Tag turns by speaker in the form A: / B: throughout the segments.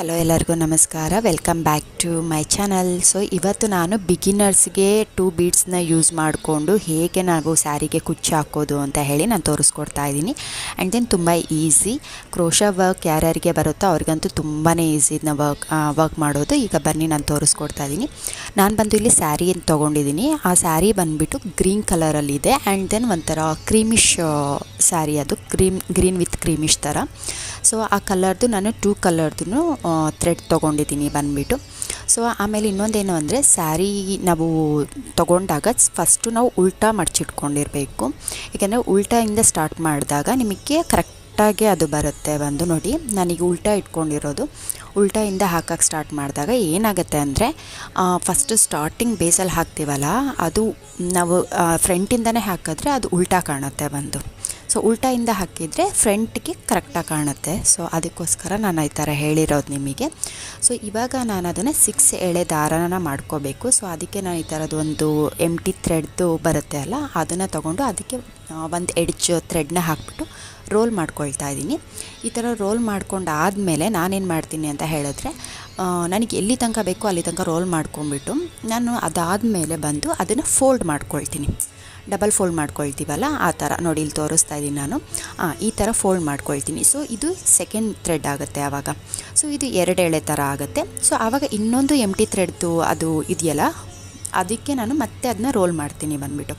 A: Hello ಎಲ್ಲರಿಗೂ ನಮಸ್ಕಾರ, welcome back to my channel. So ಇವತ್ತು ನಾನು ಬಿಗಿನರ್ಸ್ಗೆ 2 ಬೀಡ್ಸ್ನ ಯೂಸ್ ಮಾಡಿಕೊಂಡು ಹೇಗೆ ನಾವು ಸ್ಯಾರಿಗೆ ಕುಚ್ಚು ಹಾಕೋದು ಅಂತ ಹೇಳಿ ನಾನು ತೋರಿಸ್ಕೊಡ್ತಾ ಇದ್ದೀನಿ. ಆ್ಯಂಡ್ ದೆನ್ ತುಂಬ ಈಸಿ ಕ್ರೋಶಾ ವರ್ಕ್ ಯಾರ್ಯಾರಿಗೆ ಬರುತ್ತೋ ಅವ್ರಿಗಂತೂ ತುಂಬಾ ಈಸಿ ಇದನ್ನ ವರ್ಕ್ ಮಾಡೋದು. ಈಗ ಬನ್ನಿ ನಾನು ತೋರಿಸ್ಕೊಡ್ತಾ ಇದ್ದೀನಿ. ನಾನು ಬಂದು ಇಲ್ಲಿ ಸ್ಯಾರಿ ಅಂತ ತೊಗೊಂಡಿದ್ದೀನಿ. ಆ ಸ್ಯಾರಿ ಬಂದುಬಿಟ್ಟು ಗ್ರೀನ್ ಕಲರಲ್ಲಿದೆ. ಆ್ಯಂಡ್ ದೆನ್ ಒಂಥರ ಕ್ರೀಮಿಶ್ ಸ್ಯಾರಿ, ಅದು ಗ್ರೀನ್ ವಿತ್ ಕ್ರೀಮಿಶ್ ಥರ. ಸೊ ಆ ಕಲರ್ದು ನಾನು 2 ಕಲರ್ದು ಥ್ರೆಡ್ ತೊಗೊಂಡಿದ್ದೀನಿ ಬಂದುಬಿಟ್ಟು. ಸೊ ಆಮೇಲೆ ಇನ್ನೊಂದೇನು ಅಂದರೆ, ಸ್ಯಾರಿ ನಾವು ತೊಗೊಂಡಾಗ ಫಸ್ಟು ನಾವು ಉಲ್ಟಾ ಮಡಚಿಟ್ಕೊಂಡಿರಬೇಕು. ಏಕೆಂದರೆ ಉಲ್ಟಾಯಿಂದ ಸ್ಟಾರ್ಟ್ ಮಾಡಿದಾಗ ನಿಮಗೆ ಕರೆಕ್ಟಾಗಿ ಅದು ಬರುತ್ತೆ. ಬಂದು ನೋಡಿ, ನಾನೀಗ ಉಲ್ಟಾ ಇಟ್ಕೊಂಡಿರೋದು. ಉಲ್ಟಾಯಿಂದ ಹಾಕೋಕ್ಕೆ ಸ್ಟಾರ್ಟ್ ಮಾಡಿದಾಗ ಏನಾಗುತ್ತೆ ಅಂದರೆ, ಫಸ್ಟು ಸ್ಟಾರ್ಟಿಂಗ್ ಬೇಸಲ್ಲಿ ಹಾಕ್ತೀವಲ್ಲ, ಅದು ನಾವು ಫ್ರಂಟಿಂದನೇ ಹಾಕಿದ್ರೆ ಅದು ಉಲ್ಟಾ ಕಾಣುತ್ತೆ ಬಂದು. ಸೊ ಉಲ್ಟಾಯಿಂದ ಹಾಕಿದರೆ ಫ್ರಂಟಿಗೆ ಕರೆಕ್ಟಾಗಿ ಕಾಣುತ್ತೆ. ಸೊ ಅದಕ್ಕೋಸ್ಕರ ನಾನು ಈ ಥರ ಹೇಳಿರೋದು ನಿಮಗೆ. ಸೊ ಇವಾಗ ನಾನು ಅದನ್ನು 6 ಎಳೆ ದಾರನ ಮಾಡ್ಕೋಬೇಕು. ಸೊ ಅದಕ್ಕೆ ನಾನು ಈ ಥರದ್ದು ಒಂದು ಎಂಟಿ ಥ್ರೆಡ್ದು ಬರುತ್ತೆ ಅಲ್ಲ, ಅದನ್ನು ತೊಗೊಂಡು ಅದಕ್ಕೆ ಒಂದು ಎಡ್ಜ್ ಥ್ರೆಡ್ನ ಹಾಕಿಬಿಟ್ಟು ರೋಲ್ ಮಾಡ್ಕೊಳ್ತಾ ಇದ್ದೀನಿ. ಈ ಥರ ರೋಲ್ ಮಾಡ್ಕೊಂಡು ಆದಮೇಲೆ ನಾನೇನು ಮಾಡ್ತೀನಿ ಅಂತ ಹೇಳಿದ್ರೆ, ನನಗೆ ಎಲ್ಲಿ ತನಕ ಬೇಕೋ ಅಲ್ಲಿ ತನಕ ರೋಲ್ ಮಾಡ್ಕೊಂಬಿಟ್ಟು ನಾನು ಅದಾದಮೇಲೆ ಬಂದು ಅದನ್ನು ಫೋಲ್ಡ್ ಮಾಡ್ಕೊಳ್ತೀನಿ. ಡಬಲ್ ಫೋಲ್ಡ್ ಮಾಡ್ಕೊಳ್ತೀವಲ್ಲ, ಆ ಥರ ನೋಡಿ ಇಲ್ಲಿ ತೋರಿಸ್ತಾ ಇದ್ದೀನಿ ನಾನು. ಈ ಥರ ಫೋಲ್ಡ್ ಮಾಡ್ಕೊಳ್ತೀನಿ. ಸೊ ಇದು ಸೆಕೆಂಡ್ ಥ್ರೆಡ್ ಆಗುತ್ತೆ ಆವಾಗ. ಸೊ ಇದು 2 ಎಳೆ ಥರ ಆಗುತ್ತೆ. ಸೊ ಆವಾಗ ಇನ್ನೊಂದು ಎಂಟಿ ಥ್ರೆಡ್ದು ಅದು ಇದೆಯಲ್ಲ, ಅದಕ್ಕೆ ನಾನು ಮತ್ತೆ ಅದನ್ನ ರೋಲ್ ಮಾಡ್ತೀನಿ ಬಂದುಬಿಟ್ಟು.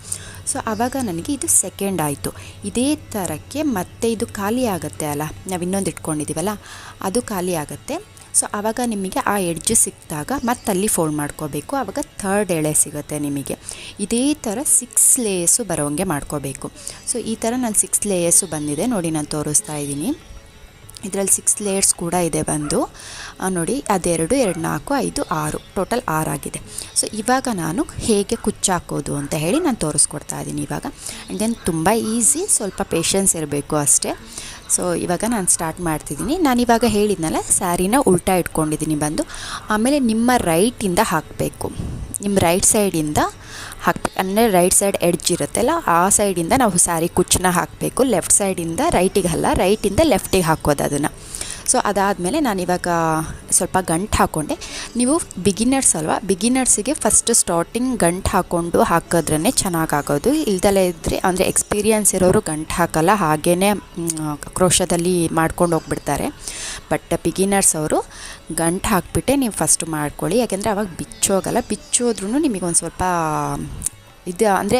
A: ಸೊ ಆವಾಗ ನನಗೆ ಇದು ಸೆಕೆಂಡ್ ಆಯಿತು. ಇದೇ ಥರಕ್ಕೆ ಮತ್ತೆ ಇದು ಖಾಲಿ ಆಗುತ್ತೆ ಅಲ್ಲ, ನಾವು ಇನ್ನೊಂದು ಇಟ್ಕೊಂಡಿದ್ದೀವಲ್ಲ, ಅದು ಖಾಲಿ ಆಗುತ್ತೆ. ಸೊ ಆವಾಗ ನಿಮಗೆ ಆ ಎಡ್ಜ್ ಸಿಕ್ಕಿದಾಗ ಮತ್ತಲ್ಲಿ ಫೋಲ್ಡ್ ಮಾಡ್ಕೋಬೇಕು. ಆವಾಗ 3rd ಎಳೆ ಸಿಗುತ್ತೆ ನಿಮಗೆ. ಇದೇ ಥರ 6 ಲೇಯರ್ಸು ಬರೋಂಗೆ ಮಾಡ್ಕೋಬೇಕು. ಸೊ ಈ ಥರ ನಾನು 6 ಲೇಯರ್ಸು ಬಂದಿದೆ ನೋಡಿ, ನಾನು ತೋರಿಸ್ತಾ ಇದ್ದೀನಿ. ಇದರಲ್ಲಿ 6 ಲೇಯರ್ಸ್ ಕೂಡ ಇದೆ ಬಂದು ನೋಡಿ. ಅದೆರಡು 2, 4, 5, 6 ಟೋಟಲ್ 6 ಆಗಿದೆ. ಸೊ ಇವಾಗ ನಾನು ಹೇಗೆ ಕುಚ್ಚಾಕೋದು ಅಂತ ಹೇಳಿ ನಾನು ತೋರಿಸ್ಕೊಡ್ತಾ ಇದ್ದೀನಿ ಇವಾಗ. ಆ್ಯಂಡ್ ದೆನ್ ತುಂಬ ಈಸಿ, ಸ್ವಲ್ಪ ಪೇಷನ್ಸ್ ಇರಬೇಕು ಅಷ್ಟೇ. ಸೊ ಇವಾಗ ನಾನು ಸ್ಟಾರ್ಟ್ ಮಾಡ್ತಿದ್ದೀನಿ. ನಾನಿವಾಗ ಹೇಳಿದ್ನಲ್ಲ, ಸ್ಯಾರಿನ ಉಲ್ಟಾ ಇಟ್ಕೊಂಡಿದ್ದೀನಿ ಬಂದು. ಆಮೇಲೆ ನಿಮ್ಮ ರೈಟಿಂದ ಹಾಕಬೇಕು, ನಿಮ್ಮ ರೈಟ್ ಸೈಡಿಂದ ಹಾಕಬೇಕು. ಅಂದರೆ ರೈಟ್ ಸೈಡ್ ಎಡ್ಜ್ ಇರುತ್ತಲ್ಲ, ಆ ಸೈಡಿಂದ ನಾವು ಸ್ಯಾರಿ ಕುಚ್ಚನ್ನ ಹಾಕಬೇಕು. ಲೆಫ್ಟ್ ಸೈಡಿಂದ ರೈಟಿಗೆ ಅಲ್ಲ, ರೈಟಿಂದ ಲೆಫ್ಟಿಗೆ ಹಾಕೋದು ಅದನ್ನು. ಸೊ ಅದಾದಮೇಲೆ ನಾನಿವಾಗ ಸ್ವಲ್ಪ ಗಂಟು ಹಾಕ್ಕೊಂಡೆ. ನೀವು ಬಿಗಿನರ್ಸ್ ಅಲ್ವಾ, ಬಿಗಿನರ್ಸಿಗೆ ಫಸ್ಟ್ ಸ್ಟಾರ್ಟಿಂಗ್ ಗಂಟು ಹಾಕ್ಕೊಂಡು ಹಾಕಿದ್ರೇ ಚೆನ್ನಾಗಾಗೋದು. ಇಲ್ದಲೇ ಇದ್ದರೆ, ಅಂದರೆ ಎಕ್ಸ್ಪೀರಿಯನ್ಸ್ ಇರೋರು ಗಂಟು ಹಾಕಲ್ಲ, ಹಾಗೇ ಕ್ರೋಶದಲ್ಲಿ ಮಾಡ್ಕೊಂಡು ಹೋಗ್ಬಿಡ್ತಾರೆ. ಬಟ್ ಬಿಗಿನರ್ಸ್ ಅವರು ಗಂಟು ಹಾಕಿಬಿಟ್ಟೆ ನೀವು ಫಸ್ಟ್ ಮಾಡ್ಕೊಳ್ಳಿ. ಯಾಕೆಂದರೆ ಆವಾಗ ಬಿಚ್ಚೋಗಲ್ಲ. ಬಿಚ್ಚೋದ್ರೂ ನಿಮಗೊಂದು ಸ್ವಲ್ಪ ಇದು ಅಂದರೆ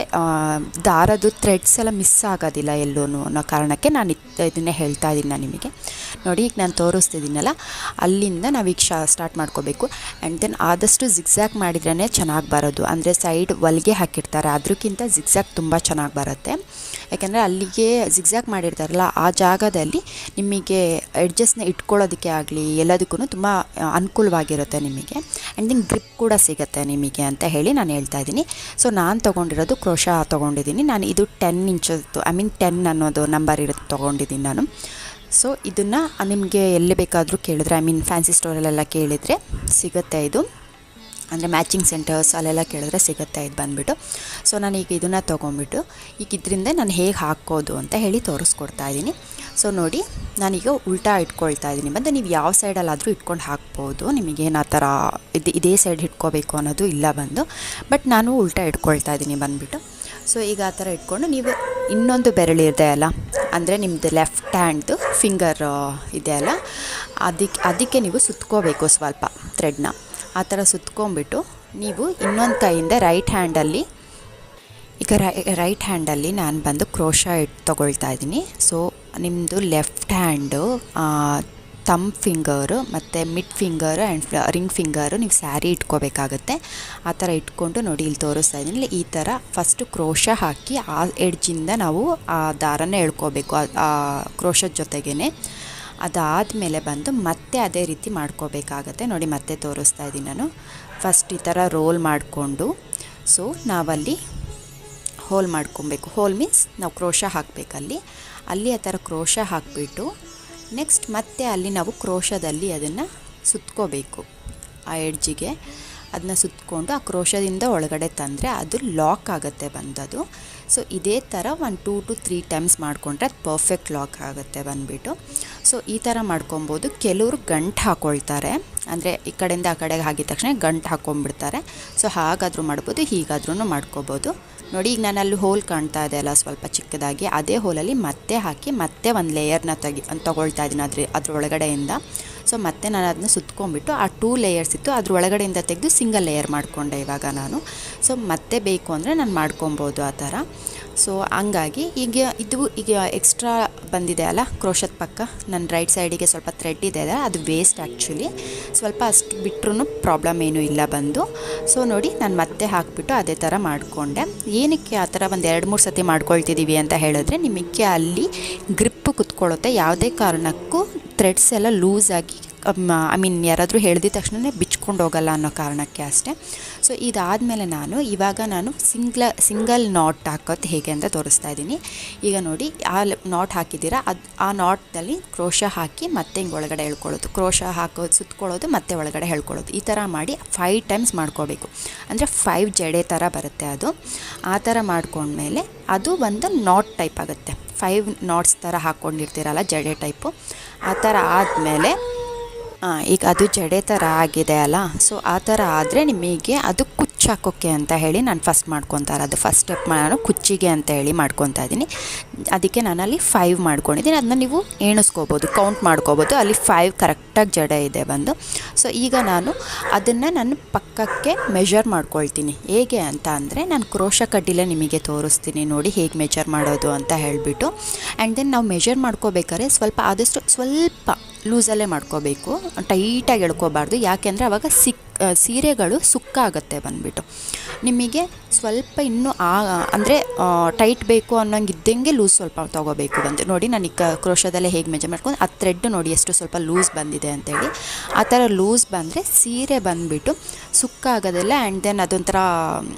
A: ದಾರದ್ದು ಥ್ರೆಡ್ಸ್ ಎಲ್ಲ ಮಿಸ್ ಆಗೋದಿಲ್ಲ ಎಲ್ಲೂ ಅನ್ನೋ ಕಾರಣಕ್ಕೆ ನಾನು ಇದನ್ನೇ ಹೇಳ್ತಾ ಇದ್ದೀನಿ ನಾನು ನಿಮಗೆ. ನೋಡಿ, ಈಗ ನಾನು ತೋರಿಸ್ತಿದ್ದೀನಲ್ಲ, ಅಲ್ಲಿಂದ ನಾವೀಗ ಸ್ಟಾರ್ಟ್ ಮಾಡ್ಕೋಬೇಕು. ಆ್ಯಂಡ್ ದೆನ್ ಆದಷ್ಟು ಜಿಗ್ಜ್ಯಾಗ್ ಮಾಡಿದ್ರೇ ಚೆನ್ನಾಗಿ ಬರೋದು. ಅಂದರೆ ಸೈಡ್ ಹೊಲಿಗೆ ಹಾಕಿರ್ತಾರೆ, ಅದಕ್ಕಿಂತ ಜಿಗ್ಜ್ಯಾಗ್ ತುಂಬ ಚೆನ್ನಾಗಿ ಬರುತ್ತೆ. ಯಾಕೆಂದರೆ ಅಲ್ಲಿಗೆ ಜಿಗ್ಜ್ಯಾಗ್ ಮಾಡಿರ್ತಾರಲ್ಲ, ಆ ಜಾಗದಲ್ಲಿ ನಿಮಗೆ ಎಡ್ಜಸ್ನ ಇಟ್ಕೊಳ್ಳೋದಕ್ಕೆ ಆಗಲಿ ಎಲ್ಲದಕ್ಕೂ ತುಂಬ ಅನುಕೂಲವಾಗಿರುತ್ತೆ ನಿಮಗೆ. ಆ್ಯಂಡ್ ದೆನ್ ಗ್ರಿಪ್ ಕೂಡ ಸಿಗುತ್ತೆ ನಿಮಗೆ ಅಂತ ಹೇಳಿ ನಾನು ಹೇಳ್ತಾ ಇದ್ದೀನಿ. ಸೊ ನಾನು ತೊಗೊಂಡಿರೋದು ಕ್ರೋಶಾ ತೊಗೊಂಡಿದ್ದೀನಿ ನಾನು. ಇದು 10 ಇಂಚದ್ದು, 10 ಅನ್ನೋದು ನಂಬರ್ ಇರುತ್ತೆ ತೊಗೊಂಡಿದ್ದೀನಿ ನಾನು. ಸೊ ಇದನ್ನು ನಿಮಗೆ ಎಲ್ಲಿ ಬೇಕಾದರೂ ಕೇಳಿದ್ರೆ, ಫ್ಯಾನ್ಸಿ ಸ್ಟೋರಲ್ಲೆಲ್ಲ ಕೇಳಿದರೆ ಸಿಗುತ್ತೆ ಇದು. ಅಂದರೆ ಮ್ಯಾಚಿಂಗ್ ಸೆಂಟರ್ಸ್ ಅಲ್ಲೆಲ್ಲ ಕೇಳಿದ್ರೆ ಸಿಗುತ್ತೆ ಇದು ಬಂದುಬಿಟ್ಟು. ಸೊ ನಾನೀಗ ಇದನ್ನು ತೊಗೊಂಬಿಟ್ಟು ಈಗ ಇದರಿಂದ ನಾನು ಹೇಗೆ ಹಾಕೋದು ಅಂತ ಹೇಳಿ ತೋರಿಸ್ಕೊಡ್ತಾ ಇದ್ದೀನಿ. ಸೊ ನೋಡಿ, ನಾನೀಗ ಉಲ್ಟಾ ಇಟ್ಕೊಳ್ತಾ ಇದ್ದೀನಿ ಬಂದು. ನೀವು ಯಾವ ಸೈಡಲ್ಲಾದರೂ ಇಟ್ಕೊಂಡು ಹಾಕ್ಬೋದು, ನಿಮಗೇನು ಆ ಥರ ಇದೇ ಸೈಡ್ ಇಟ್ಕೋಬೇಕು ಅನ್ನೋದು ಇಲ್ಲ ಬಂದು. ಬಟ್ ನಾನು ಉಲ್ಟಾ ಇಟ್ಕೊಳ್ತಾ ಇದ್ದೀನಿ ಬಂದುಬಿಟ್ಟು. ಸೊ ಈಗ ಆ ಥರ ಇಟ್ಕೊಂಡು ನೀವು ಇನ್ನೊಂದು ಬೆರಳಿದೆ ಅಲ್ಲ, ಅಂದರೆ ನಿಮ್ಮದು ಲೆಫ್ಟ್ ಹ್ಯಾಂಡ್ದು ಫಿಂಗರ್ ಇದೆ ಅಲ್ಲ, ಅದಕ್ಕೆ ನೀವು ಸುತ್ಕೋಬೇಕು ಸ್ವಲ್ಪ ಥ್ರೆಡ್ನ. ಆ ಥರ ಸುತ್ಕೊಂಡ್ಬಿಟ್ಟು ನೀವು ಇನ್ನೊಂದು ಕೈಯಿಂದ ರೈಟ್ ಹ್ಯಾಂಡಲ್ಲಿ, ಈಗ ರೈಟ್ ಹ್ಯಾಂಡಲ್ಲಿ ನಾನು ಬಂದು ಕ್ರೋಶಾ ತೊಗೊಳ್ತಾ ಇದ್ದೀನಿ. ಸೊ ನಿಮ್ಮದು ಲೆಫ್ಟ್ ಹ್ಯಾಂಡು ಥಂಬ್ ಫಿಂಗರು ಮತ್ತು mid finger and ring finger ನೀವು ಸ್ಯಾರಿ ಇಟ್ಕೋಬೇಕಾಗತ್ತೆ. ಆ ಥರ ಇಟ್ಕೊಂಡು ನೋಡಿ, ಇಲ್ಲಿ ತೋರಿಸ್ತಾ ಇದ್ದೀನಿ. ಈ ಥರ ಫಸ್ಟು ಕ್ರೋಶಾ ಹಾಕಿ ಆ ಎಡ್ಜಿಂದ ನಾವು ಆ ದಾರನ ಎಳ್ಕೋಬೇಕು ಆ ಕ್ರೋಶದ ಜೊತೆಗೇ. ಅದಾದಮೇಲೆ ಬಂದು ಮತ್ತೆ ಅದೇ ರೀತಿ ಮಾಡ್ಕೋಬೇಕಾಗತ್ತೆ. ನೋಡಿ, ಮತ್ತೆ ತೋರಿಸ್ತಾ ಇದ್ದೀನಿ ನಾನು. ಫಸ್ಟ್ ಈ ಥರ ರೋಲ್ ಮಾಡಿಕೊಂಡು, ಸೊ ನಾವಲ್ಲಿ ಹೋಲ್ ಮಾಡ್ಕೊಬೇಕು. ಹೋಲ್ ಮೀನ್ಸ್ ನಾವು ಕ್ರೋಶಾ ಹಾಕಬೇಕಲ್ಲಿ, ಆ ಥರ ಕ್ರೋಶಾ ಹಾಕಿಬಿಟ್ಟು ನೆಕ್ಸ್ಟ್ ಮತ್ತೆ ಅಲ್ಲಿ ನಾವು ಕ್ರೋಶಾದಲ್ಲಿ ಅದನ್ನು ಸುತ್ಕೋಬೇಕು ಆ ಎಡ್ಜಿಗೆ. ಅದನ್ನ ಸುತ್ತಕೊಂಡು ಆ ಕ್ರೋಶದಿಂದ ಒಳಗಡೆ ತಂದರೆ ಅದು ಲಾಕ್ ಆಗುತ್ತೆ ಬಂದದು. ಸೊ ಇದೇ ಥರ 1 2 to 3 ಟೈಮ್ಸ್ ಮಾಡಿಕೊಂಡ್ರೆ ಅದು ಪರ್ಫೆಕ್ಟ್ ಲಾಕ್ ಆಗುತ್ತೆ ಬಂದುಬಿಟ್ಟು. ಸೊ ಈ ಥರ ಮಾಡ್ಕೊಬೋದು. ಕೆಲವರು ಗಂಟು ಹಾಕ್ಕೊಳ್ತಾರೆ, ಅಂದರೆ ಈ ಕಡೆಯಿಂದ ಆ ಕಡೆಗೆ ಆಗಿದ ತಕ್ಷಣ ಗಂಟು ಹಾಕ್ಕೊಂಡ್ಬಿಡ್ತಾರೆ. ಸೊ ಹಾಗಾದರೂ ಮಾಡ್ಬೋದು, ಹೀಗಾದ್ರೂ ಮಾಡ್ಕೊಬೋದು. ನೋಡಿ ಈಗ ನಾನು ಅಲ್ಲಿ ಹೋಲ್ ಕಾಣ್ತಾ ಇದೆ ಅಲ್ಲ ಸ್ವಲ್ಪ ಚಿಕ್ಕದಾಗಿ, ಅದೇ ಹೋಲಲ್ಲಿ ಮತ್ತೆ ಹಾಕಿ ಮತ್ತೆ ಒಂದು ಲೇಯರ್ನ ತೊಗೊಳ್ತಾ ಇದ್ದೀನಿ ಅದ್ರ ಒಳಗಡೆಯಿಂದ. ಸೊ ಮತ್ತೆ ನಾನು ಅದನ್ನ ಸುತ್ಕೊಂಡ್ಬಿಟ್ಟು ಆ 2 ಲೇಯರ್ಸ್ ಇತ್ತು ಅದ್ರ ಒಳಗಡೆಯಿಂದ ತೆಗೆದು ಸಿಂಗಲ್ ಲೇಯರ್ ಮಾಡಿಕೊಂಡೆ ಇವಾಗ ನಾನು. ಸೊ ಮತ್ತೆ ಬೇಕು ಅಂದರೆ ನಾನು ಮಾಡ್ಕೊಬೋದು ಆ ಥರ. ಸೊ ಹಂಗಾಗಿ ಈಗ ಎಕ್ಸ್ಟ್ರಾ ಬಂದಿದೆ ಅಲ್ಲ ಕ್ರೋಶದ ಪಕ್ಕ, ನನ್ನ ರೈಟ್ ಸೈಡಿಗೆ ಸ್ವಲ್ಪ ಥ್ರೆಡ್ ಇದೆ ಅದು ವೇಸ್ಟ್ ಆ್ಯಕ್ಚುಲಿ, ಸ್ವಲ್ಪ ಅಷ್ಟು ಬಿಟ್ಟರೂ ಪ್ರಾಬ್ಲಮ್ ಏನೂ ಇಲ್ಲ ಬಂದು. ಸೊ ನೋಡಿ ನಾನು ಮತ್ತೆ ಹಾಕಿಬಿಟ್ಟು ಅದೇ ಥರ ಮಾಡಿಕೊಂಡೆ. ಏನಕ್ಕೆ ಆ ಥರ ಒಂದು 2-3 ಸತಿ ಮಾಡ್ಕೊಳ್ತಿದ್ದೀವಿ ಅಂತ ಹೇಳಿದ್ರೆ ನಿಮಗೆ ಅಲ್ಲಿ ಗ್ರಿಪ್ಪು ಕುತ್ಕೊಳ್ಳುತ್ತೆ, ಯಾವುದೇ ಕಾರಣಕ್ಕೂ ಥ್ರೆಡ್ಸ್ ಎಲ್ಲ ಲೂಸಾಗಿ ಯಾರಾದರೂ ಹೇಳಿದ ತಕ್ಷಣ ಬಿಚ್ಕೊಂಡು ಹೋಗಲ್ಲ ಅನ್ನೋ ಕಾರಣಕ್ಕೆ ಅಷ್ಟೇ. ಸೊ ಇದಾದಮೇಲೆ ಇವಾಗ ನಾನು ಸಿಂಗಲ್ ನಾಟ್ ಹಾಕೋದು ಹೇಗೆ ಅಂತ ತೋರಿಸ್ತಾ ಇದ್ದೀನಿ. ಈಗ ನೋಡಿ ಆ ನಾಟ್ ಹಾಕಿದ್ದೀರಾ, ಆ ನಾಟ್ನಲ್ಲಿ ಕ್ರೋಶ ಹಾಕಿ ಮತ್ತೆ ಹಿಂಗೆ ಒಳಗಡೆ ಎಳ್ಕೊಳ್ಳೋದು, ಕ್ರೋಶ ಹಾಕೋದು ಸುತ್ಕೊಳ್ಳೋದು ಮತ್ತೆ ಒಳಗಡೆ ಎಳ್ಕೊಳ್ಳೋದು, ಈ ಥರ ಮಾಡಿ 5 ಟೈಮ್ಸ್ ಮಾಡ್ಕೋಬೇಕು. ಅಂದರೆ 5 ಜಡೆ ಥರ ಬರುತ್ತೆ ಅದು. ಆ ಥರ ಮಾಡ್ಕೊಂಡ್ಮೇಲೆ ಅದು ಒಂದು ನಾಟ್ ಟೈಪ್ ಆಗುತ್ತೆ. 5 ನಾಟ್ಸ್ ಥರ ಹಾಕ್ಕೊಂಡಿರ್ತೀರಲ್ಲ ಜಡೆ ಟೈಪು, ಆ ಥರ ಆದಮೇಲೆ ಈಗ ಅದು ಜಡೆ ಥರ ಆಗಿದೆ ಅಲ್ಲ. ಸೊ ಆ ಥರ ಆದರೆ ನಿಮಗೆ ಅದು ಕುಚ್ಚು ಹಾಕೋಕ್ಕೆ ಅಂತ ಹೇಳಿ ನಾನು ಫಸ್ಟ್ ಮಾಡ್ಕೊತಾರೆ. ಅದು ಫಸ್ಟ್ ಸ್ಟೆಪ್ ನಾನು ಕುಚ್ಚಿಗೆ ಅಂತ ಹೇಳಿ ಮಾಡ್ಕೊತಾ ಇದ್ದೀನಿ. ಅದಕ್ಕೆ ನಾನಲ್ಲಿ 5 ಮಾಡ್ಕೊಂಡಿದ್ದೀನಿ. ಅದನ್ನ ನೀವು ಎಣಿಸ್ಕೋಬೋದು, ಕೌಂಟ್ ಮಾಡ್ಕೋಬೋದು. ಅಲ್ಲಿ 5 ಕರೆಕ್ಟಾಗಿ ಜಡೆ ಇದೆ ಬಂದು. ಸೊ ಈಗ ನಾನು ಪಕ್ಕಕ್ಕೆ ಮೆಷರ್ ಮಾಡ್ಕೊಳ್ತೀನಿ. ಹೇಗೆ ಅಂತ ಅಂದರೆ ನಾನು ಕ್ರೋಶ ಕಡ್ಡಿಲೇ ನಿಮಗೆ ತೋರಿಸ್ತೀನಿ ನೋಡಿ ಹೇಗೆ ಮೆಷರ್ ಮಾಡೋದು ಅಂತ ಹೇಳಿಬಿಟ್ಟು. ಆ್ಯಂಡ್ ದೆನ್ ನಾವು ಮೆಷರ್ ಮಾಡ್ಕೋಬೇಕಾದ್ರೆ ಸ್ವಲ್ಪ ಲೂಸಲ್ಲೇ ಮಾಡ್ಕೋಬೇಕು, ಟೈಟಾಗಿ ಎಳ್ಕೋಬಾರ್ದು. ಯಾಕೆಂದರೆ ಆವಾಗ ಸೀರೆಗಳು ಸುಕ್ಕಾಗುತ್ತೆ ಬಂದುಬಿಟ್ಟು. ನಿಮಗೆ ಸ್ವಲ್ಪ ಇನ್ನೂ ಅಂದರೆ ಟೈಟ್ ಬೇಕು ಅನ್ನೋಂಗೆ ಇದ್ದಂಗೆ ಲೂಸ್ ಸ್ವಲ್ಪ ತೊಗೋಬೇಕು ಬಂದು. ನೋಡಿ ನಾನು ಈಗ ಕ್ರೋಶದಲ್ಲೇ ಹೇಗೆ ಮೆಜರ್ ಮಾಡ್ಕೊಂಡು ಆ ಥ್ರೆಡ್ ನೋಡಿ ಎಷ್ಟು ಸ್ವಲ್ಪ ಲೂಸ್ ಬಂದಿದೆ ಅಂತೇಳಿ. ಆ ಥರ ಲೂಸ್ ಬಂದರೆ ಸೀರೆ ಬಂದುಬಿಟ್ಟು ಸುಕ್ಕಾಗೋದಿಲ್ಲ. ಆ್ಯಂಡ್ ದೆನ್ ಅದೊಂಥರ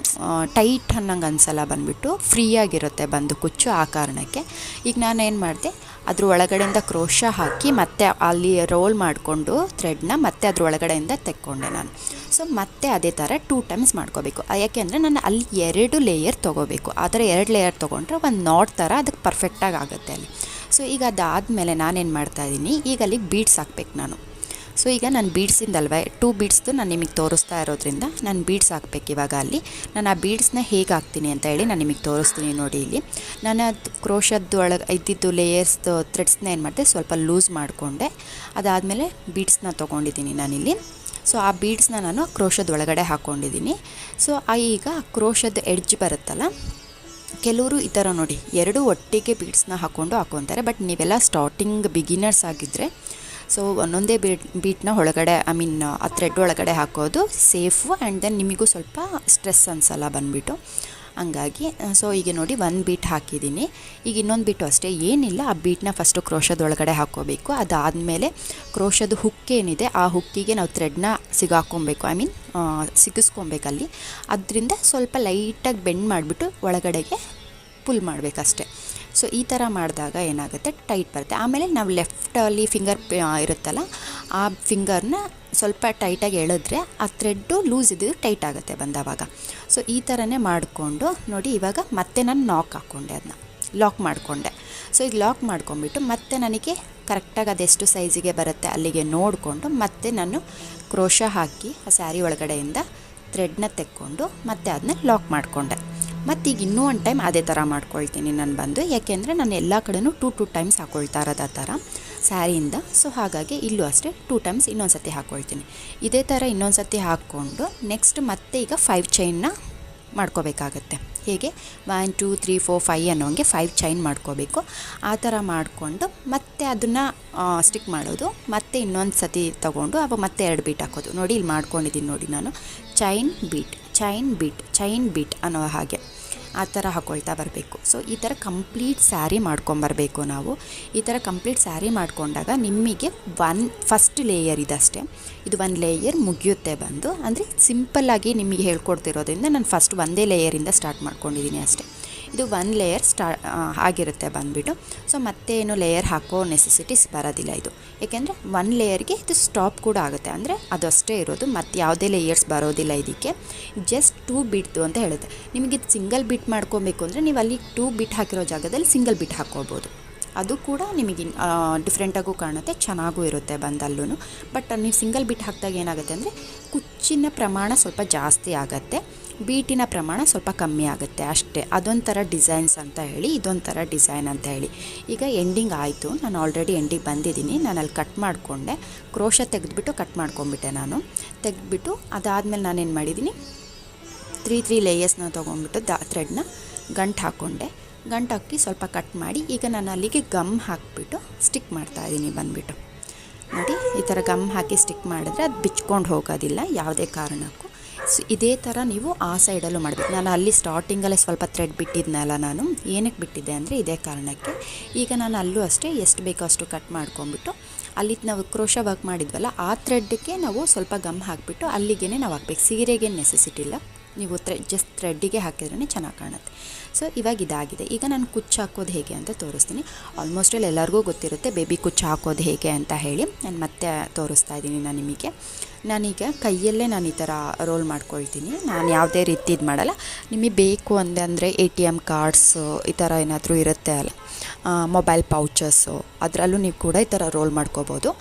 A: ಟೈಟ್ ಅನ್ನಂಗೆ ಅನಿಸಲ್ಲ ಬಂದುಬಿಟ್ಟು, ಫ್ರೀಯಾಗಿರುತ್ತೆ ಬಂದು ಕುಚ್ಚು. ಆ ಕಾರಣಕ್ಕೆ ಈಗ ನಾನು ಏನು ಮಾಡಿದೆ, ಅದ್ರ ಒಳಗಡೆಯಿಂದ ಕ್ರೋಶ ಹಾಕಿ ಮತ್ತೆ ಅಲ್ಲಿ ರೋಲ್ ಮಾಡಿಕೊಂಡು ಥ್ರೆಡ್ನ ಮತ್ತೆ ಅದ್ರ ಒಳಗಡೆಯಿಂದ ತೆಕ್ಕೊಂಡೆ ನಾನು. ಸೊ ಮತ್ತೆ ಅದೇ ಥರ 2 ಟೈಮ್ಸ್ ಮಾಡ್ಕೋಬೇಕು. ಯಾಕೆಂದರೆ ನಾನು ಅಲ್ಲಿ 2 ಲೇಯರ್ ತೊಗೋಬೇಕು. ಆ ಥರ 2 ಲೇಯರ್ ತೊಗೊಂಡ್ರೆ ಒಂದು ನಾಟ್ ಥರ ಅದಕ್ಕೆ ಪರ್ಫೆಕ್ಟಾಗಿ ಆಗುತ್ತೆ ಅಲ್ಲಿ. ಸೊ ಈಗ ಅದಾದಮೇಲೆ ನಾನೇನು ಮಾಡ್ತಾಯಿದ್ದೀನಿ, ಈಗ ಅಲ್ಲಿಗೆ ಬೀಡ್ಸ್ ಹಾಕ್ಬೇಕು ನಾನು. ಸೊ ಈಗ ನಾನು ಬೀಡ್ಸಿಂದಲ್ವ 2 ಬೀಡ್ಸ್ದು ನಾನು ನಿಮಗೆ ತೋರಿಸ್ತಾ ಇರೋದ್ರಿಂದ ನಾನು ಬೀಡ್ಸ್ ಹಾಕ್ಬೇಕು ಇವಾಗ ಅಲ್ಲಿ. ನಾನು ಆ ಬೀಡ್ಸ್ನ ಹೇಗೆ ಹಾಕ್ತೀನಿ ಅಂತ ಹೇಳಿ ನಾನು ನಿಮಗೆ ತೋರಿಸ್ತೀನಿ ನೋಡಿ. ಇಲ್ಲಿ ನಾನು ಅದು ಕ್ರೋಶದ್ದು ಒಳಗೆ ಇದ್ದಿದ್ದು ಲೇಯರ್ಸ್ದು ಥ್ರೆಡ್ಸ್ನ ಏನು ಮಾಡಿದೆ, ಸ್ವಲ್ಪ ಲೂಸ್ ಮಾಡಿಕೊಂಡೆ. ಅದಾದಮೇಲೆ ಬೀಡ್ಸ್ನ ತೊಗೊಂಡಿದ್ದೀನಿ ನಾನಿಲ್ಲಿ. ಸೊ ಆ ಬೀಡ್ಸ್ನ ನಾನು ಕ್ರೋಶದ ಒಳಗಡೆ ಹಾಕ್ಕೊಂಡಿದ್ದೀನಿ. ಸೊ ಈಗ ಕ್ರೋಶದ ಎಡ್ಜ್ ಬರುತ್ತಲ್ಲ, ಕೆಲವರು ಈ ಥರ ನೋಡಿ 2 ಒಟ್ಟಿಗೆ ಬೀಡ್ಸ್ನ ಹಾಕ್ಕೊತಾರೆ. ಬಟ್ ನೀವೆಲ್ಲ ಸ್ಟಾರ್ಟಿಂಗ್ ಬಿಗಿನರ್ಸ್ ಆಗಿದ್ದರೆ ಸೊ ಒಂದೊಂದೇ ಬೀಟ್ನ ಒಳಗಡೆ ಆ ಥ್ರೆಡ್ ಒಳಗಡೆ ಹಾಕೋದು ಸೇಫು. ಆ್ಯಂಡ್ ದೆನ್ ನಿಮಗೂ ಸ್ವಲ್ಪ ಸ್ಟ್ರೆಸ್ ಅನಿಸಲ್ಲ ಬಂದುಬಿಟ್ಟು. ಹಂಗಾಗಿ ಸೊ ಈಗ ನೋಡಿ 1 ಬೀಟ್ ಹಾಕಿದ್ದೀನಿ. ಈಗ ಇನ್ನೊಂದು ಬೀಟು ಅಷ್ಟೇ, ಏನಿಲ್ಲ, ಆ ಬೀಟ್ನ ಫಸ್ಟು ಕ್ರೋಶದ ಒಳಗಡೆ ಹಾಕ್ಕೋಬೇಕು. ಅದಾದಮೇಲೆ ಕ್ರೋಶದ ಹುಕ್ಕೇನಿದೆ ಆ ಹುಕ್ಕಿಗೆ ನಾವು ಥ್ರೆಡ್ನ ಸಿಗಾಕೊಬೇಕು, ಸಿಗಿಸ್ಕೊಬೇಕಲ್ಲಿ. ಅದರಿಂದ ಸ್ವಲ್ಪ ಲೈಟಾಗಿ ಬೆಂಡ್ ಮಾಡಿಬಿಟ್ಟು ಒಳಗಡೆಗೆ ಪುಲ್ ಮಾಡಬೇಕಷ್ಟೆ. ಸೊ ಈ ಥರ ಮಾಡಿದಾಗ ಏನಾಗುತ್ತೆ, ಟೈಟ್ ಬರುತ್ತೆ. ಆಮೇಲೆ ನಾವು ಲೆಫ್ಟಲ್ಲಿ ಫಿಂಗರ್ ಇರುತ್ತಲ್ಲ, ಆ ಫಿಂಗರ್ನ ಸ್ವಲ್ಪ ಟೈಟಾಗಿ ಎಳೆದ್ರೆ ಆ ಥ್ರೆಡ್ಡು ಲೂಸ್ ಇದ್ದಿದ್ದು ಟೈಟ್ ಆಗುತ್ತೆ ಬಂದವಾಗ. ಸೊ ಈ ಥರನೇ ಮಾಡಿಕೊಂಡು ನೋಡಿ ಇವಾಗ ಮತ್ತೆ ನಾನು ಅದನ್ನ ಲಾಕ್ ಮಾಡಿಕೊಂಡೆ. ಸೊ ಈಗ ಲಾಕ್ ಮಾಡ್ಕೊಂಬಿಟ್ಟು ಮತ್ತೆ ನನಗೆ ಕರೆಕ್ಟಾಗಿ ಅದೆಷ್ಟು ಸೈಜಿಗೆ ಬರುತ್ತೆ ಅಲ್ಲಿಗೆ ನೋಡಿಕೊಂಡು ಮತ್ತೆ ನಾನು ಕ್ರೋಶ ಹಾಕಿ ಆ ಸ್ಯಾರಿ ಒಳಗಡೆಯಿಂದ ಥ್ರೆಡ್ನ ತೆಕ್ಕೊಂಡು ಮತ್ತೆ ಅದನ್ನ ಲಾಕ್ ಮಾಡಿಕೊಂಡೆ. ಮತ್ತು ಈಗ ಇನ್ನೂ ಒಂದು ಟೈಮ್ ಅದೇ ಥರ ಮಾಡ್ಕೊಳ್ತೀನಿ ನಾನು ಬಂದು. ಯಾಕೆಂದರೆ ನಾನು ಎಲ್ಲ ಕಡೆನೂ 2 ಟೈಮ್ಸ್ ಹಾಕ್ಕೊಳ್ತಾ ಇರೋದು ಆ ಥರ ಸ್ಯಾರಿಯಿಂದ. ಸೊ ಹಾಗಾಗಿ ಇಲ್ಲೂ ಅಷ್ಟೇ 2 ಟೈಮ್ಸ್ ಇನ್ನೊಂದು ಸತಿ ಹಾಕ್ಕೊಳ್ತೀನಿ. ಇದೇ ಥರ ಇನ್ನೊಂದು ಸತಿ ಹಾಕ್ಕೊಂಡು ನೆಕ್ಸ್ಟ್ ಮತ್ತೆ ಈಗ 5 ಚೈನ್ನ ಮಾಡ್ಕೋಬೇಕಾಗತ್ತೆ. ಹೇಗೆ 1 2 3 4 5 ಅನ್ನೋಂಗೆ 5 ಚೈನ್ ಮಾಡ್ಕೋಬೇಕು. ಆ ಥರ ಮಾಡಿಕೊಂಡು ಮತ್ತೆ ಅದನ್ನು ಸ್ಟಿಕ್ ಮಾಡೋದು. ಮತ್ತೆ ಇನ್ನೊಂದು ಸತಿ ತೊಗೊಂಡು ಅವಾಗ ಮತ್ತೆ 2 ಬೀಟ್ ಹಾಕೋದು. ನೋಡಿ ಇಲ್ಲಿ ಮಾಡ್ಕೊಂಡಿದ್ದೀನಿ ನೋಡಿ ನಾನು, chain bead chain bead chain bead ಅನ್ನೋ ಹಾಗೆ ಆ ಥರ ಹಾಕ್ಕೊಳ್ತಾ ಬರಬೇಕು. ಸೊ ಈ ಥರ ಕಂಪ್ಲೀಟ್ ಸ್ಯಾರಿ ಮಾಡ್ಕೊಂಬರಬೇಕು ನಾವು. ಈ ಥರ ಕಂಪ್ಲೀಟ್ ಸ್ಯಾರಿ ಮಾಡಿಕೊಂಡಾಗ ನಿಮಗೆ ಫಸ್ಟ್ ಲೇಯರ್ ಇದಷ್ಟೇ, ಇದು 1 ಲೇಯರ್ ಮುಗಿಯುತ್ತೆ ಬಂದು. ಅಂದರೆ ಸಿಂಪಲ್ಲಾಗಿ ನಿಮಗೆ ಹೇಳ್ಕೊಡ್ತಿರೋದ್ರಿಂದ ನಾನು ಫಸ್ಟ್ ಒಂದೇ ಲೇಯರಿಂದ ಸ್ಟಾರ್ಟ್ ಮಾಡ್ಕೊಂಡಿದ್ದೀನಿ ಅಷ್ಟೇ. ಇದು 1 ಲೇಯರ್ ಆಗಿರುತ್ತೆ ಬಂದುಬಿಟ್ಟು. ಸೊ ಮತ್ತೆ ಏನು ಲೇಯರ್ ಹಾಕೋ ನೆಸೆಸಿಟೀಸ್ ಬರೋದಿಲ್ಲ ಇದು, ಏಕೆಂದರೆ 1 ಲೇಯರ್ಗೆ ಇದು ಸ್ಟಾಪ್ ಕೂಡ ಆಗುತ್ತೆ, ಅಂದರೆ ಅದು ಅಷ್ಟೇ ಇರೋದು, ಮತ್ತು ಯಾವುದೇ ಲೇಯರ್ಸ್ ಬರೋದಿಲ್ಲ ಇದಕ್ಕೆ. ಜಸ್ಟ್ 2 ಬಿಟ್ದು ಅಂತ ಹೇಳುತ್ತೆ. ನಿಮಗೆ ಇದು ಸಿಂಗಲ್ ಬಿಟ್ ಮಾಡ್ಕೊಬೇಕು ಅಂದರೆ ನೀವು ಅಲ್ಲಿ 2 ಬಿಟ್ ಹಾಕಿರೋ ಜಾಗದಲ್ಲಿ ಸಿಂಗಲ್ ಬಿಟ್ ಹಾಕ್ಕೋಬೋದು. ಅದು ಕೂಡ ನಿಮಗೆ ಡಿಫ್ರೆಂಟಾಗೂ ಕಾಣುತ್ತೆ, ಚೆನ್ನಾಗೂ ಇರುತ್ತೆ ಬಂದಲ್ಲೂ. ಬಟ್ ನೀವು ಸಿಂಗಲ್ ಬಿಟ್ ಹಾಕಿದಾಗ ಏನಾಗುತ್ತೆ ಅಂದರೆ ಕುಚ್ಚಿನ ಪ್ರಮಾಣ ಸ್ವಲ್ಪ ಜಾಸ್ತಿ ಆಗುತ್ತೆ, ಬೀಟಿನ ಪ್ರಮಾಣ ಸ್ವಲ್ಪ ಕಮ್ಮಿ ಆಗುತ್ತೆ ಅಷ್ಟೇ. ಅದೊಂಥರ ಡಿಸೈನ್ಸ್ ಅಂತ ಹೇಳಿ, ಇದೊಂಥರ ಡಿಸೈನ್ ಅಂತ ಹೇಳಿ. ಈಗ ಎಂಡಿಂಗ್ ಆಯಿತು, ನಾನು ಆಲ್ರೆಡಿ ಎಂಡಿಗೆ ಬಂದಿದ್ದೀನಿ. ನಾನು ಅಲ್ಲಿ ಕಟ್ ಮಾಡಿಕೊಂಡೆ, ಕ್ರೋಶ ತೆಗೆದುಬಿಟ್ಟು ಕಟ್ ಮಾಡ್ಕೊಂಬಿಟ್ಟೆ. ನಾನು ತೆಗೆದುಬಿಟ್ಟು ಅದಾದಮೇಲೆ ನಾನೇನು ಮಾಡಿದ್ದೀನಿ, 3 ಲೇಯರ್ಸ್ನ ತೊಗೊಂಡ್ಬಿಟ್ಟು ಥ್ರೆಡ್ನ ಗಂಟು ಹಾಕ್ಕೊಂಡೆ. ಗಂಟು ಹಾಕಿ ಸ್ವಲ್ಪ ಕಟ್ ಮಾಡಿ ಈಗ ನಾನು ಅಲ್ಲಿಗೆ ಗಮ್ ಹಾಕಿಬಿಟ್ಟು ಸ್ಟಿಕ್ ಮಾಡ್ತಾಯಿದ್ದೀನಿ ಬಂದುಬಿಟ್ಟು. ನೋಡಿ ಈ ಥರ ಗಮ್ ಹಾಕಿ ಸ್ಟಿಕ್ ಮಾಡಿದ್ರೆ ಅದು ಬಿಚ್ಕೊಂಡು ಹೋಗೋದಿಲ್ಲ ಯಾವುದೇ ಕಾರಣಕ್ಕೂ. ಸೊ ಇದೇ ಥರ ನೀವು ಆ ಸೈಡಲ್ಲೂ ಮಾಡಬೇಕು. ನಾನು ಅಲ್ಲಿ ಸ್ಟಾರ್ಟಿಂಗಲ್ಲೇ ಸ್ವಲ್ಪ ಥ್ರೆಡ್ ಬಿಟ್ಟಿದ್ನಲ್ಲ, ನಾನು ಏನಕ್ಕೆ ಬಿಟ್ಟಿದ್ದೆ ಅಂದರೆ ಇದೇ ಕಾರಣಕ್ಕೆ. ಈಗ ನಾನು ಅಲ್ಲೂ ಅಷ್ಟೇ ಎಷ್ಟು ಬೇಕೋ ಅಷ್ಟು ಕಟ್ ಮಾಡ್ಕೊಂಬಿಟ್ಟು ಅಲ್ಲಿ ನಾವು ಕ್ರೋಶ ವರ್ಕ್ ಮಾಡಿದ್ವಲ್ಲ ಆ ಥ್ರೆಡ್ಗೆ ನಾವು ಸ್ವಲ್ಪ ಗಮ್ ಹಾಕಿಬಿಟ್ಟು ಅಲ್ಲಿಗೆ ನಾವು ಹಾಕ್ಬೇಕು. ಸೀರೆಗೇನು ನೆಸೆಸಿಟಿ ಇಲ್ಲ, ನೀವು ಜಸ್ಟ್ ಥ್ರೆಡ್ಡಿಗೆ ಹಾಕಿದ್ರೇ ಚೆನ್ನಾಗಿ ಕಾಣುತ್ತೆ. ಸೊ ಇವಾಗ ಇದಾಗಿದೆ. ಈಗ ನಾನು ಕುಚ್ಚು ಹಾಕೋದು ಹೇಗೆ ಅಂತ ತೋರಿಸ್ತೀನಿ. ಆಲ್ಮೋಸ್ಟ್ ಎಲ್ಲರಿಗೂ ಗೊತ್ತಿರುತ್ತೆ ಬೇಬಿ ಕುಚ್ಚು ಹಾಕೋದು ಹೇಗೆ ಅಂತ ಹೇಳಿ. ನಾನು ಮತ್ತೆ ತೋರಿಸ್ತಾ ಇದ್ದೀನಿ ನಿಮಗೆ. ನಾನೀಗ ಕೈಯಲ್ಲೇ ನಾನು ಈ ಥರ ರೋಲ್ ಮಾಡ್ಕೊಳ್ತೀನಿ. ನಾನು ಯಾವುದೇ ರೀತಿ ಇದು ಮಾಡಲ್ಲ. ನಿಮಗೆ ಬೇಕು ಅಂದರೆ ATM ಕಾರ್ಡ್ಸು ಈ ಥರ ಏನಾದರೂ ಇರುತ್ತೆ ಅಲ್ಲ, ಮೊಬೈಲ್ ಪೌಚಸ್ಸು, ಅದರಲ್ಲೂ ನೀವು ಕೂಡ ಈ ಥರ ರೋಲ್ ಮಾಡ್ಕೋಬೋದು.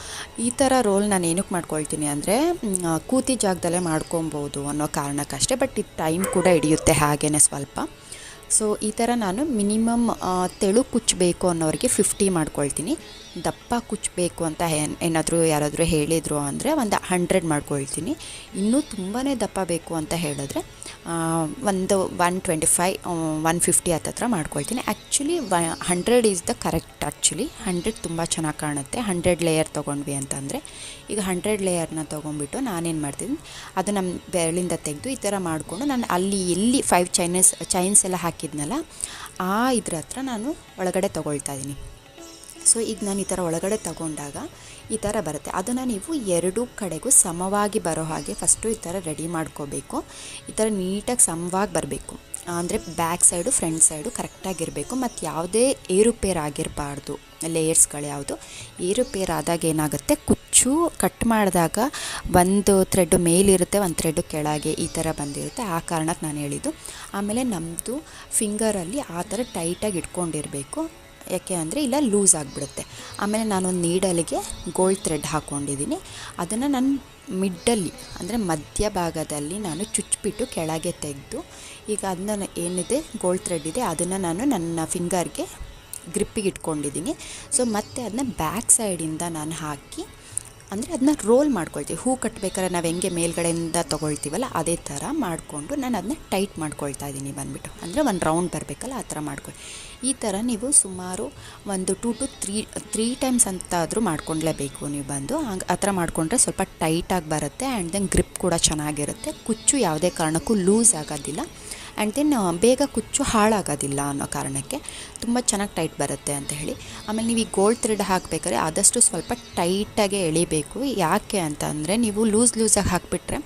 A: ಈ ಥರ ರೋಲ್ ನಾನು ಏನಕ್ಕೆ ಮಾಡ್ಕೊಳ್ತೀನಿ ಅಂದರೆ ಕೂತಿ ಜಾಗದಲ್ಲೇ ಮಾಡ್ಕೊಬೋದು ಅನ್ನೋ ಕಾರಣಕ್ಕಷ್ಟೇ. ಬಟ್ ಇದು ಟೈಮ್ ಕೂಡ ಹಿಡಿಯುತ್ತೆ ಹಾಗೇ ಸ್ವಲ್ಪ. ಸೊ ಈ ಥರ ನಾನು ಮಿನಿಮಮ್ ತೆಳು ಕುಚ್ಚು ಬೇಕು ಅನ್ನೋರಿಗೆ 50 ಮಾಡ್ಕೊಳ್ತೀನಿ. ದಪ್ಪ ಕುಚ್ಚು ಬೇಕು ಅಂತ ಏನಾದರೂ ಯಾರಾದರೂ ಹೇಳಿದರು ಅಂದರೆ ಒಂದು 100 ಮಾಡ್ಕೊಳ್ತೀನಿ. ಇನ್ನೂ ತುಂಬಾ ದಪ್ಪ ಬೇಕು ಅಂತ ಹೇಳಿದ್ರೆ ಒಂದು 125 150 ಹತ್ತತ್ರ ಮಾಡ್ಕೊಳ್ತೀನಿ. Actually 100 is the correct. Actually 100 ತುಂಬ ಚೆನ್ನಾಗಿ ಕಾಣುತ್ತೆ. 100 ಲೇಯರ್ ತೊಗೊಂಡ್ವಿ ಅಂತಂದರೆ, ಈಗ 100 ಲೇಯರ್ನ ತೊಗೊಂಡ್ಬಿಟ್ಟು ನಾನೇನು ಮಾಡ್ತೀನಿ, ಅದು ನಮ್ಮ ಬೆರಳಿಂದ ತೆಗೆದು ಈ ಥರ ಮಾಡಿಕೊಂಡು ನಾನು ಅಲ್ಲಿ ಎಲ್ಲಿ 5 ಚೈನ್ಸ್ ಎಲ್ಲ ಹಾಕಿದ್ನಲ್ಲ ಆ ಇದ್ರ ಹತ್ರ ನಾನು ಒಳಗಡೆ ತೊಗೊಳ್ತಾ ಇದ್ದೀನಿ. ಸೊ ಈಗ ನಾನು ಈ ಥರ ಒಳಗಡೆ ತಗೊಂಡಾಗ ಈ ಥರ ಬರುತ್ತೆ. ಅದನ್ನು ನೀವು 2 ಕಡೆಗೂ ಸಮವಾಗಿ ಬರೋ ಹಾಗೆ ಫಸ್ಟು ಈ ಥರ ರೆಡಿ ಮಾಡ್ಕೋಬೇಕು. ಈ ಥರ ನೀಟಾಗಿ ಸಮವಾಗಿ ಬರಬೇಕು, ಅಂದರೆ ಬ್ಯಾಕ್ ಸೈಡು ಫ್ರಂಟ್ ಸೈಡು ಕರೆಕ್ಟಾಗಿರಬೇಕು. ಮತ್ತು ಯಾವುದೇ ಏರುಪೇರು ಆಗಿರಬಾರ್ದು. ಲೇಯರ್ಸ್ಗಳು ಯಾವುದು ಏರುಪೇರು ಆದಾಗ ಏನಾಗುತ್ತೆ, ಕುಚ್ಚು ಕಟ್ ಮಾಡಿದಾಗ ಒಂದು ಥ್ರೆಡ್ ಮೇಲಿರುತ್ತೆ, ಒಂದು ಥ್ರೆಡ್ ಕೆಳಗೆ ಈ ಥರ ಬಂದಿರುತ್ತೆ. ಆ ಕಾರಣಕ್ಕೆ ನಾನು ಹೇಳಿದ್ದು. ಆಮೇಲೆ ನಮ್ಮದು ಫಿಂಗರಲ್ಲಿ ಆ ಥರ ಟೈಟಾಗಿ ಇಟ್ಕೊಂಡಿರಬೇಕು. ಯಾಕೆ ಅಂದರೆ ಇಲ್ಲ ಲೂಸ್ ಆಗಿಬಿಡುತ್ತೆ. ಆಮೇಲೆ ನಾನೊಂದು ನೀಡಲಿಗೆ ಗೋಲ್ಡ್ ಥ್ರೆಡ್ ಹಾಕ್ಕೊಂಡಿದ್ದೀನಿ. ಅದನ್ನು ನಾನು ಮಿಡ್ಡಲ್ಲಿ ಅಂದರೆ ಮಧ್ಯಭಾಗದಲ್ಲಿ ನಾನು ಚುಚ್ಚಿಬಿಟ್ಟು ಕೆಳಗೆ ತೆಗೆದು ಈಗ ಅದನ್ನ ಏನಿದೆ ಗೋಲ್ಡ್ ಥ್ರೆಡ್ ಇದೆ ಅದನ್ನು ನಾನು ನನ್ನ ಫಿಂಗರ್ಗೆ ಗ್ರಿಪ್ಪಿಗೆ ಇಟ್ಕೊಂಡಿದ್ದೀನಿ. ಸೊ ಮತ್ತೆ ಅದನ್ನ ಬ್ಯಾಕ್ ಸೈಡಿಂದ ನಾನು ಹಾಕಿ ಅಂದರೆ ಅದನ್ನ ರೋಲ್ ಮಾಡ್ಕೊಳ್ತೀವಿ. ಹೂ ಕಟ್ಟಬೇಕಾದ್ರೆ ನಾವು ಹೆಂಗೆ ಮೇಲ್ಗಡೆಯಿಂದ ತೊಗೊಳ್ತೀವಲ್ಲ ಅದೇ ಥರ ಮಾಡಿಕೊಂಡು ನಾನು ಅದನ್ನ ಟೈಟ್ ಮಾಡ್ಕೊಳ್ತಾ ಇದ್ದೀನಿ ಬಂದುಬಿಟ್ಟು. ಅಂದರೆ ಒಂದು ರೌಂಡ್ ಬರಬೇಕಲ್ಲ ಆ ಥರ ಮಾಡ್ಕೊಳ್ಳಿ. ಈ ಥರ ನೀವು ಸುಮಾರು ಒಂದು 2 to 3 ಟೈಮ್ಸ್ ಅಂತಾದರೂ ಮಾಡ್ಕೊಳ್ಲೇಬೇಕು ನೀವು ಬಂದು. ಹಂಗೆ ಆ ಥರ ಮಾಡಿಕೊಂಡ್ರೆ ಸ್ವಲ್ಪ ಟೈಟಾಗಿ ಬರುತ್ತೆ. ಆ್ಯಂಡ್ ದೆನ್ ಗ್ರಿಪ್ ಕೂಡ ಚೆನ್ನಾಗಿರುತ್ತೆ. ಕುಚ್ಚು ಯಾವುದೇ ಕಾರಣಕ್ಕೂ ಲೂಸ್ ಆಗೋದಿಲ್ಲ. ಆ್ಯಂಡ್ ದೆನ್ ಬೇಗ ಕುಚ್ಚು ಹಾಳಾಗೋದಿಲ್ಲ ಅನ್ನೋ ಕಾರಣಕ್ಕೆ ತುಂಬ ಚೆನ್ನಾಗಿ ಟೈಟ್ ಬರುತ್ತೆ ಅಂತ ಹೇಳಿ. ಆಮೇಲೆ ನೀವು ಈ ಗೋಲ್ಡ್ ಥ್ರೆಡ್ ಹಾಕಬೇಕಾದ್ರೆ ಆದಷ್ಟು ಸ್ವಲ್ಪ ಟೈಟಾಗೆ ಎಳಿಬೇಕು. ಯಾಕೆ ಅಂತ ಅಂದರೆ ನೀವು ಲೂಸಾಗಿ ಹಾಕಿಬಿಟ್ರೆ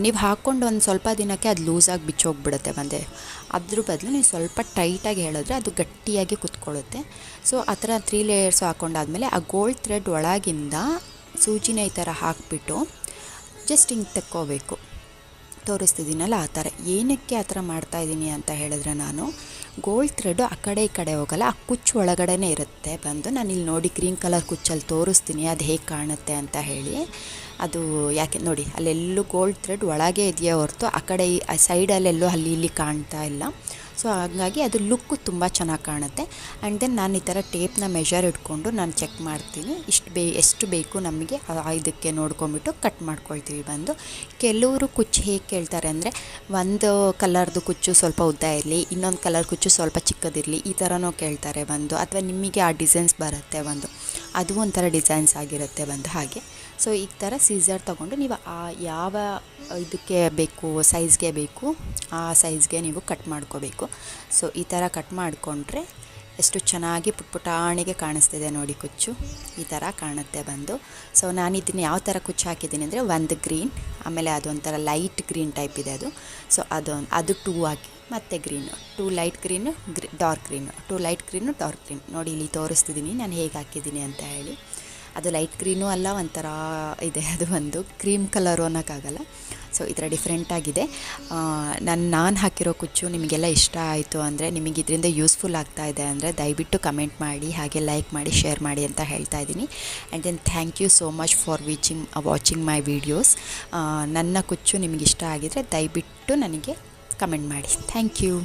A: ನೀವು ಹಾಕ್ಕೊಂಡು ಒಂದು ಸ್ವಲ್ಪ ದಿನಕ್ಕೆ ಅದು ಲೂಸಾಗಿ ಬಿಚ್ಚೋಗ್ಬಿಡುತ್ತೆ ಬಂದೆ. ಅದ್ರ ಬದಲು ನೀವು ಸ್ವಲ್ಪ ಟೈಟಾಗಿ ಹೇಳಿದ್ರೆ ಅದು ಗಟ್ಟಿಯಾಗಿ ಕುತ್ಕೊಳ್ಳುತ್ತೆ. ಸೊ ಆ ಥರ 3 ಲೇಯರ್ಸ್ ಹಾಕ್ಕೊಂಡಾದ್ಮೇಲೆ ಆ ಗೋಲ್ಡ್ ಥ್ರೆಡ್ ಒಳಗಿಂದ ಸೂಜಿನ ಈ ಥರ ಹಾಕಿಬಿಟ್ಟು ಜಸ್ಟ್ ಹಿಂಗೆ ತೆಕ್ಕೋಬೇಕು. ತೋರಿಸ್ತಿದ್ದೀನಲ್ಲ ಆ ಥರ. ಏನಕ್ಕೆ ಆ ಥರ ಮಾಡ್ತಾಯಿದ್ದೀನಿ ಅಂತ ಹೇಳಿದ್ರೆ, ನಾನು ಗೋಲ್ಡ್ ಥ್ರೆಡ್ಡು ಆ ಕಡೆ ಈ ಕಡೆ ಹೋಗಲ್ಲ, ಆ ಕುಚ್ಚು ಒಳಗಡೆನೇ ಇರುತ್ತೆ ಬಂದು. ನಾನು ಇಲ್ಲಿ ನೋಡಿ ಗ್ರೀನ್ ಕಲರ್ ಕುಚ್ಚಲ್ಲಿ ತೋರಿಸ್ತೀನಿ ಅದು ಹೇಗೆ ಕಾಣುತ್ತೆ ಅಂತ ಹೇಳಿ. ಅದು ಯಾಕೆ ನೋಡಿ ಅಲ್ಲೆಲ್ಲೂ ಗೋಲ್ಡ್ ಥ್ರೆಡ್ ಒಳಗೆ ಇದೆಯಾ ಹೊರತು ಆ ಕಡೆ ಸೈಡಲ್ಲೆಲ್ಲೂ ಅಲ್ಲಿ ಇಲ್ಲಿ ಕಾಣ್ತಾ ಇಲ್ಲ. ಸೊ ಹಾಗಾಗಿ ಅದು ಲುಕ್ಕು ತುಂಬ ಚೆನ್ನಾಗಿ ಕಾಣುತ್ತೆ. ಆ್ಯಂಡ್ ದೆನ್ ನಾನು ಈ ಥರ ಟೇಪ್ನ ಮೆಷರ್ ಇಟ್ಕೊಂಡು ನಾನು ಚೆಕ್ ಮಾಡ್ತೀನಿ ಎಷ್ಟು ಬೇಕು ನಮಗೆ ಇದಕ್ಕೆ ನೋಡ್ಕೊಂಬಿಟ್ಟು ಕಟ್ ಮಾಡ್ಕೊಳ್ತೀವಿ ಬಂದು. ಕೆಲವರು ಕುಚ್ಚು ಹೇಗೆ ಕೇಳ್ತಾರೆ ಅಂದರೆ ಒಂದು ಕಲರ್ದು ಕುಚ್ಚು ಸ್ವಲ್ಪ ಉದ್ದ ಇರಲಿ, ಇನ್ನೊಂದು ಕಲರ್ ಕುಚ್ಚು ಸ್ವಲ್ಪ ಚಿಕ್ಕದಿರಲಿ, ಈ ಥರನೂ ಕೇಳ್ತಾರೆ ಬಂದು. ಅಥವಾ ನಿಮಗೆ ಆ ಡಿಸೈನ್ಸ್ ಬರುತ್ತೆ ಒಂದು, ಅದು ಒಂಥರ ಡಿಸೈನ್ಸ್ ಆಗಿರುತ್ತೆ ಬಂದು ಹಾಗೆ. ಸೊ ಈ ಥರ ಸೀಸರ್ ತೊಗೊಂಡು ನೀವು ಯಾವ ಇದಕ್ಕೆ ಬೇಕು ಸೈಜ್ಗೆ ಬೇಕು ಆ ಸೈಜ್ಗೆ ನೀವು ಕಟ್ ಮಾಡ್ಕೋಬೇಕು. ಸೊ ಈ ಥರ ಕಟ್ ಮಾಡಿಕೊಂಡ್ರೆ ಎಷ್ಟು ಚೆನ್ನಾಗಿ ಪುಟ್ಪುಟಾಣಿಗೆ ಕಾಣಿಸ್ತಿದೆ ನೋಡಿ ಕುಚ್ಚು, ಈ ಥರ ಕಾಣುತ್ತೆ ಬಂದು. ಸೊ ನಾನು ಇದನ್ನು ಯಾವ ಥರ ಕುಚ್ಚು ಹಾಕಿದ್ದೀನಿ ಅಂದರೆ ಒಂದು ಗ್ರೀನ್, ಆಮೇಲೆ ಅದೊಂಥರ ಲೈಟ್ ಗ್ರೀನ್ ಟೈಪ್ ಇದೆ ಅದು. ಸೊ ಅದು 2 ಹಾಕಿ ಮತ್ತು green, 2 light green, dark green, 2 light green, dark green. ನೋಡಿ ಇಲ್ಲಿ ತೋರಿಸ್ತಿದ್ದೀನಿ ನಾನು ಹೇಗೆ ಹಾಕಿದ್ದೀನಿ ಅಂತ ಹೇಳಿ. ಅದು ಲೈಟ್ ಗ್ರೀನು ಅಲ್ಲ, ಒಂಥರ ಇದೆ, ಅದು ಒಂದು ಕ್ರೀಮ್ ಕಲರು ಅನ್ನೋಕ್ಕಾಗಲ್ಲ. ಸೊ ಈ ಥರ ಡಿಫ್ರೆಂಟಾಗಿದೆ. ನಾನು ಹಾಕಿರೋ ಕುಚ್ಚು ನಿಮಗೆಲ್ಲ ಇಷ್ಟ ಆಯಿತು ಅಂದರೆ, ನಿಮಗೆ ಇದರಿಂದ ಯೂಸ್ಫುಲ್ ಆಗ್ತಾ ಇದೆ ಅಂದರೆ ದಯವಿಟ್ಟು ಕಮೆಂಟ್ ಮಾಡಿ, ಹಾಗೆ ಲೈಕ್ ಮಾಡಿ, ಶೇರ್ ಮಾಡಿ ಅಂತ ಹೇಳ್ತಾ ಇದ್ದೀನಿ. And then thank you so much for watching my videos. ನನ್ನ ಕುಚ್ಚು ನಿಮಗೆ ಇಷ್ಟ ಆಗಿದರೆ ದಯವಿಟ್ಟು ನನಗೆ ಕಮೆಂಟ್ ಮಾಡಿ. Thank you.